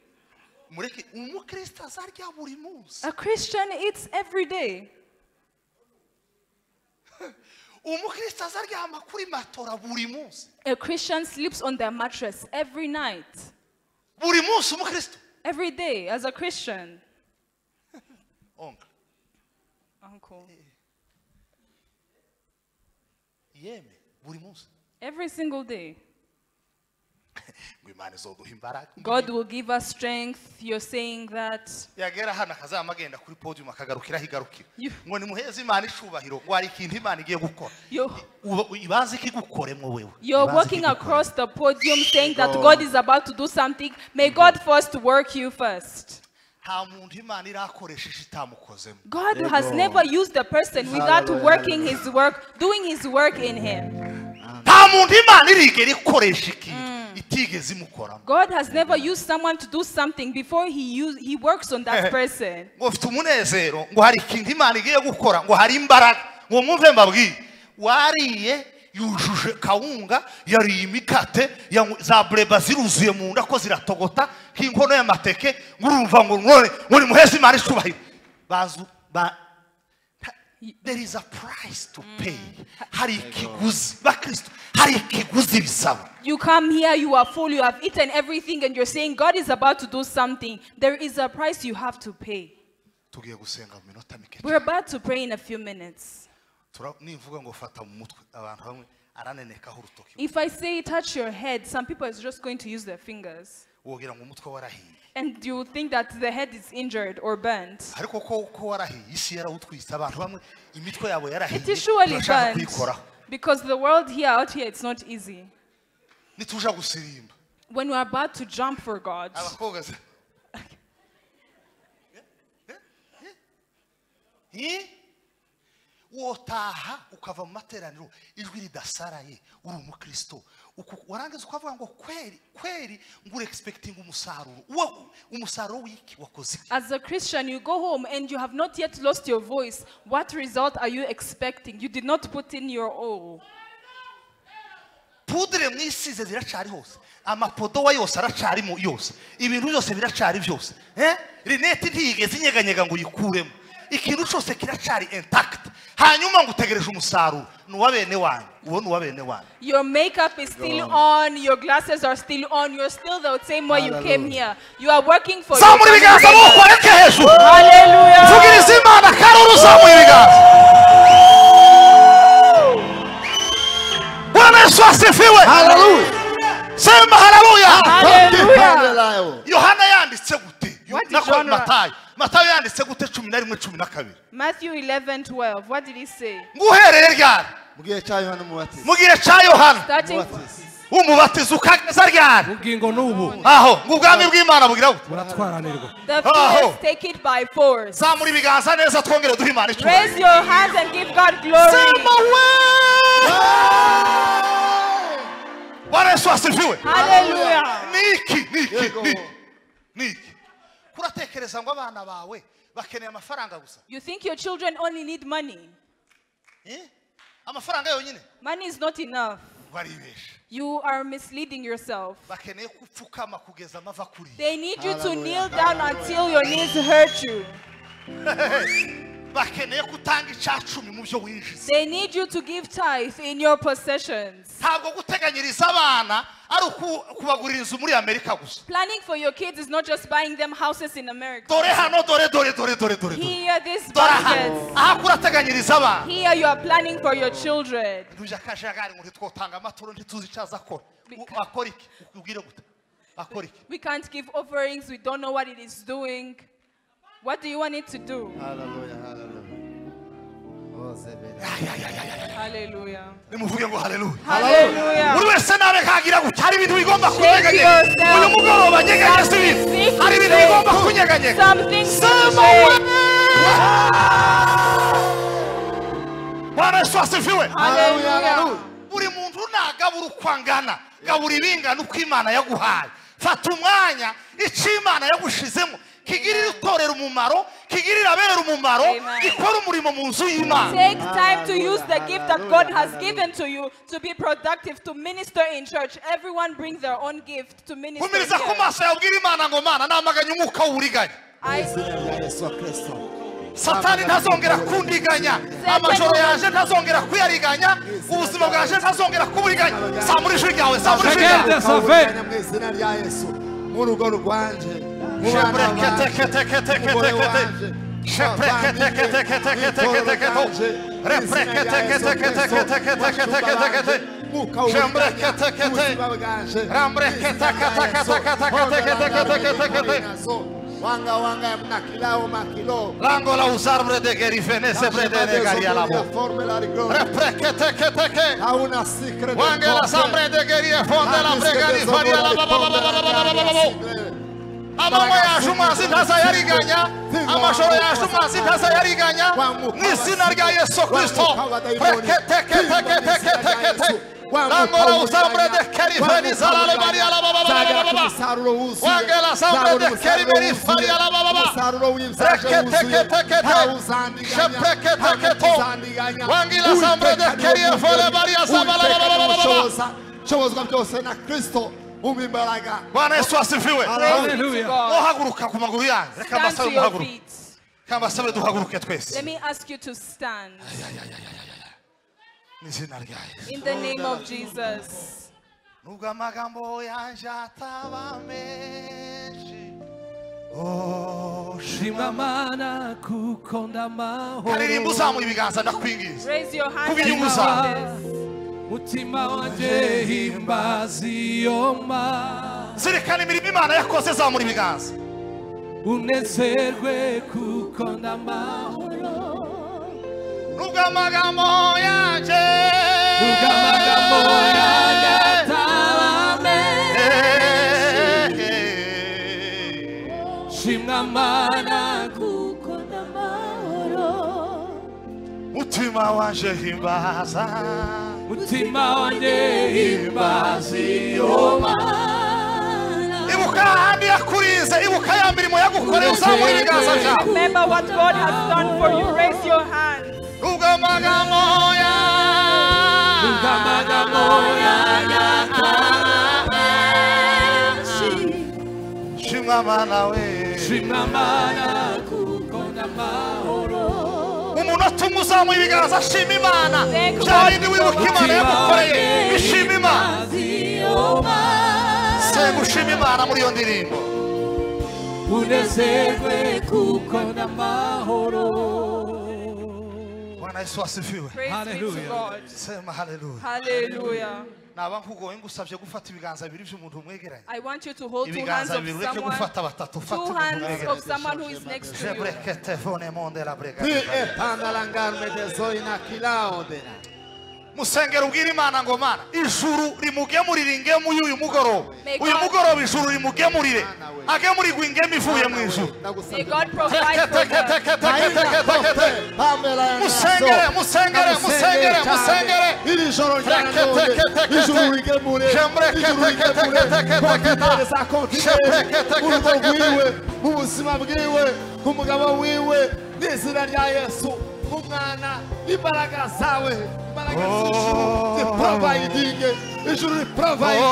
A Christian eats every day. A Christian sleeps on their mattress every night. Every day, as a Christian. Uncle. Yeme buri munsi. Every single day. Ngo Imana izoduha imbaraga. God will give us strength. You're saying that. Yagera hano akazamagenda kuri podium akagarukira higarukira. Ngo nimuheze Imana icubahiro ngo hari ikintu Imana igiye gukora. Ibaze ikigukoremwo wewe. You're walking across the podium saying that God is about to do something. May God first work you first. God has never used a person without working his work, doing his work in him. God has never used someone to do something before he works on that person. Yujuje kawunga yari imikate za breba ziruzuye mu nda ko ziratogota nk'inkono y'amateke ngurumva ngo muri muhezi Imana icubahiro bazu there is a price to pay. Hari ikiguzi bakristo hari ikiguzi bisaba. You come here, you are full, you have eaten everything and you're saying God is about to do something. There is a price you have to pay. We're about to pray in a few minutes. If I say touch your head, some people are just going to use their fingers. And you think that the head is injured or burnt. It is surely burnt. Because the world here, out here, it's not easy. When we're about to jump for God. Wotaha ukava mu materaniro ijwi ridasaraye uri umukristo warangiza ukavuga ngo kweri ngure expecting umusaruro wiki wakoze. As a Christian, you go home and you have not yet lost your voice. What result are you expecting? You did not put in your all. Pudre mwisize ziracari hose amapodo wa yose aracari mu yose ibintu byose biracari byose rinete ntigeze inyeganyega ngo yikuremo ikintu cyose kiracari intact hanyuma ngo utegereje umusaruro nuwabene wanyu uwo nuwabene wanyu. Your makeup is still on, your glasses are still on, you're still the same way you came here. You are working for Zamuri biganza mukoreke hejuru. Hallelujah. Vugiriza Imana karuru zamuri biganza. Bwana Yesu asifiwe. Hallelujah. Sema hallelujah. Hallelujah. Yohana yanditse gute? Matthew 11:12. What did he say? Mugihe cha Yohana. Starting umubatizo ukageza ryari? Ubugingo nubu. Aho, ngubwami bw'Imana bugira gute? Buratwaranirwa. The fears take it by force. Zamuri biganza neza twongere duha Imana icyo. Raise your hands and give God glory. Bwana Yesu asifiwe. Hallelujah. Niki. Kuratekereza ngo abana bawe bakeneye amafaranga gusa. You think your children only need money? Amafaranga yonyine. Money is not enough. Baribesha. You are misleading yourself. Bakeneye kupfukama kugeza amava kuri. They need you to kneel down until your knees hurt you. Bakeneye kutanga icacumi mu byo winjiza. They need you to give tithe in your possessions. Ntabwo guteganyiriza abana ari kubagurira inzu muri Amerika gusa. Planning for your kids is not just buying them houses in America. Dore hano dore. Here this budget. Aha kurateganyiriza abana. Here you are planning for your children. Ntuje akajagari ngo twotanga amaturo ntituzi icaza akora. Akora iki? Ubwire gute? Akora iki? We can't give offerings, we don't know what it is doing. What do you want it to do? Hallelujah. Hallelujah. Nimuvuge ngo hallelujah. Hallelujah. Buri wese nabe kagira gutari ibintu bigomba kunyeganyega. Uyu mugoroba nyeganya sibi. Hari ibintu bigomba kunyeganyega. Something. Bwana Yesu asifiwe. Hallelujah. Buri muntu nagabura ukwangana, gabura ibingana uko Imana yaguhaye. Fata umwanya icyo Imana yagushizemo. Kigirira utorera umumaro, kigirira abera umumaro, gikora umurimo mu nzu y'Imana. Take time to use the gift that God has given to you to be productive, to minister in church. Everyone brings their own gift to minister. Kumiriza ku maso yabwira Imana ngo Mana namaganya umwuka w'uriganya. Satani ntazongera kundiganya, amajoro yaje ntazongera kuyariganya, ubuzima bwaje ntazongera kuburiganya. Samuri ijwi ryawe, samuri ijwi ryawe. Mu izina rya Yesu, mu rugo rwanje. Lango la usarbre de gerifene se prede garialabo. Wanga la sambre de gerie fonde la pregari faria la Amama ya shuma sitasa yariganya. Amashoro ya shuma sitasa yariganya. Nisinarga Yesu Kristo. Lango la usarbre de gerifene salale maria la baba. Wanga la sambre de gerifene faria la baba. Wangila sambre de gerie fole maria sabala baba. Chobozwa byose na Kristo. Bwana Yesu asifiwe. Hallelujah. Muhaguruka ku maguru yanyu. Reka Stand basabe to your muhaguruke. feet. Kamba sabe duhaguruke twese. Let me ask you to stand. N'izina rya Yesu. In the name of Jesus. Nubwo amagambo yanje ataba menshi. Oh, Shimamana kukonda mahoro. karirimba uzamuye ibiganza ndakwingiza. Raise your hands Kuba and inyungu bow zawe. this. Mutima wanje himbazi yoma. Zirikana imirimo Imana yakoze zamura ibiganza. Unezerwe kukonda mahoro. Nubwo amagambo yanje. Nubwo amagambo yanje ataba menshi. Shimamana kukonda mahoro. Mutima wanje himbaza. Mutima wanje himbazi yoma. Ibuka handi yakurize, ibuka ya mirimo yagukoreye uzamura ibiganza byawe. Remember what God has done for you. Raise your hands. Nubwo amagambo yanje. Nubwo amagambo yanje Shimamana we. Shimamana kukonda mahoro. Umuntu atuma uzamuye ibiganza ashima Imana. Thank God. Cyarindi wibuka Imana yagukoreye. Ishima Imana. Senga ushima Imana muri iyo ndirimbo. Unezerwe kukonda mahoro. Bwana Yesu asifiwe. Praise be to Hallelujah. God. Sema haleluya. Hallelujah. Naba nkugoye ngusabye gufata ibiganza bibiri by'umuntu umwegeranye. I want you to hold two hands Ibiganza of bibiri ureke someone. gufata batatu fata Two umuntu hands of umwegeranye. someone who is next to you. Jebrekete fone monde la brega. Musengera ubwira Imana ngo Mana ijuru rimugemurire ingemu y'uyu mugoroba. Uyu mugoroba ijuru rimugemurire. Agemurirwe ingemu ivuye mu ijuru. May God provide for them. Musengere, musengere, musengere, musengere. Iri joro rya none ijuru rigemure urugo rwiwe mu buzima bwiwe ku mugabo wiwe n'izina rya Yesu umwana imbaraga zawe imbaraga z'ijuru ziproviding ijuru riproviding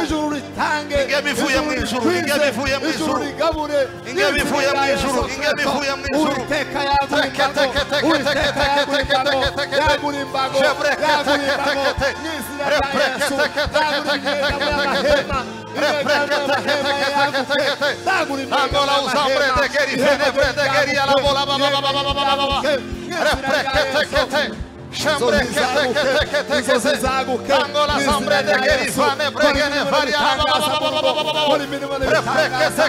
ijuru ritange ingemu ivuye mu ijuru, ingemu ivuye mu ijuru, rigabure ingemu ivuye mu ijuru, ingemu ivuye mu ijuru. Uwiteka yagura imbago n'izina rya Yesu yagura imyenda y'amahema Angola usambre de geri fene de geri ala bola baba baba baba baba. Reprekete. Shambre kete. Angola sambre de geri fane bregene varia baba baba baba. Reprekete.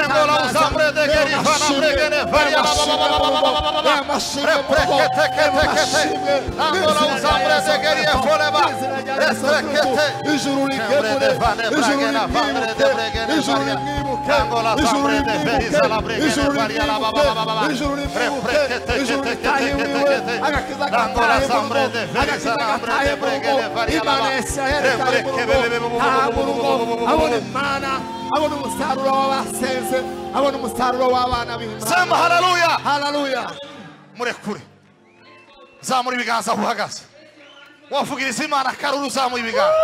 Angola usambre de geri fane bregene varia baba baba. Reprekete. Angola usambre de geri fole ba. Reprekete. ijuru rigemure ijuru rimwibuke ijuru rimwibuke ijuru rimwibuke ijuru ritahiwe agakiza gatahe mu rugo Imana ya Isiraheli kari mu rugo nta mu rugo abona Imana abona umusaruro w'abasenze abona umusaruro w'abana b'Imana. Sema haleluya. Haleluya. Murekure zamura ibiganza uhagaze wavugiriza Imana karuru uzamuye ibiganza.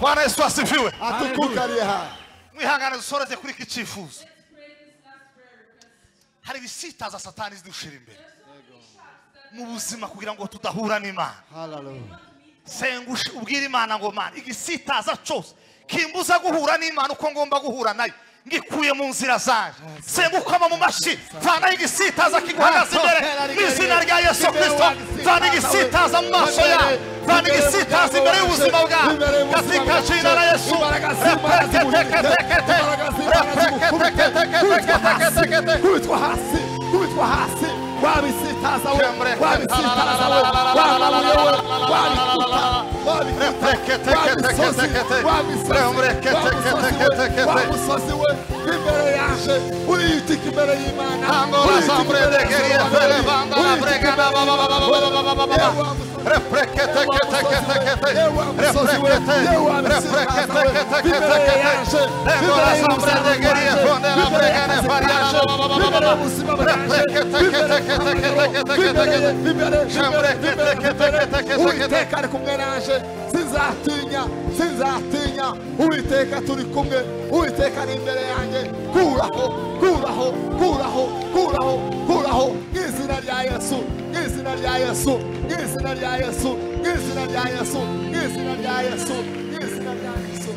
Bwana Yesu asifiwe. Atukukariye ha Mwihangane dusoreze kuri iki cyifuzo. Hari ibisitaza Satani zidushira imbere mu buzima kugira ngo tudahura n'Imana. Haleluya. senga ubwira Imana ngo Mana igisitaza cyose kimbuza guhura n'Imana uko ngomba guhura nayo ngikuye mu nzira zaje senga ukoma mu mashi vana igisitaza kiguhagaze imbere mu izina rya Yesu Kristo vana igisitaza mu maso yawe vana igisitaza imbere y'ubuzima bwawe katika jina la Yesu kubitwa hasi kubitwa hasi wabisitaza we wabisitaza we wamabuye we wabikuta wamusozi we imbere yaje uriyitika imbere y'Imana Uwiteka ari kumwe naje sinzatinya sinzatinya Uwiteka turi kumwe Uwiteka ari imbere yanjye kuraho kuraho kuraho kuraho kuraho izina rya Yesu izina rya Yesu izina rya Yesu izina rya Yesu izina rya Yesu izina rya Yesu.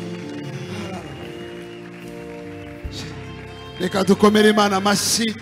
Reka dukomere Imana amashyi.